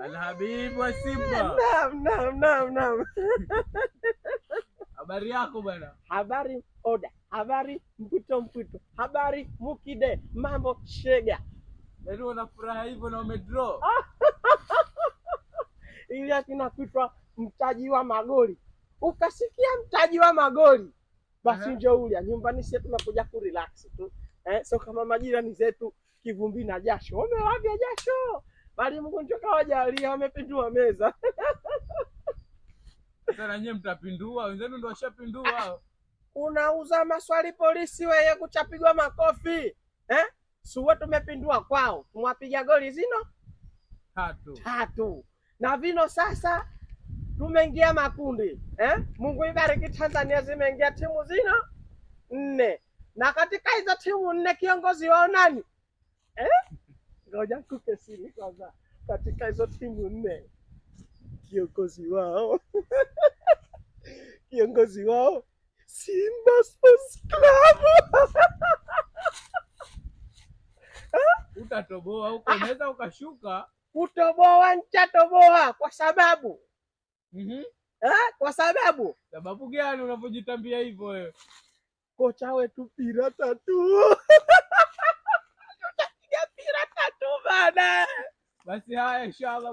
Alhabibu wa Simba. Naam. Habari yako bwana? Habari oda, habari mpwito, habari mukide, mambo shega. Yaani unafuraha hivyo na umedraw? Ili akina kuitwa mtaji wa magoli. Ukasikia mtaji wa magoli, basi njoo ulia nyumbani, sisi tumekuja ku relax tu. So kama majirani zetu kivumbi na jasho, wamewavya jasho, bali Mungu ndio kawajalia wamepindua meza. Sasa nyinyi mtapindua, wenzenu ndio washapindua. Unauza maswali polisi wewe kuchapigwa makofi. Suwe tumepindua kwao. Tumwapiga goli zino 3. Na vino sasa tumeingia makundi. Mungu ibariki Tanzania, zimeingia timu zino 4. Na katika hizo timu 4 kiongozi wao nani? Ngoja kukesini kwanza. Katika hizo timu 4 kiongozi wao Simba Sports Club. Utatoboa huko, unaweza ukashuka. Utoboa nchatoboa kwa sababu kwa sababu gani unapojitambia hivyo wewe? Kocha wetu pira 3. Tutapiga pira 3 bana. Basi haya inshallah.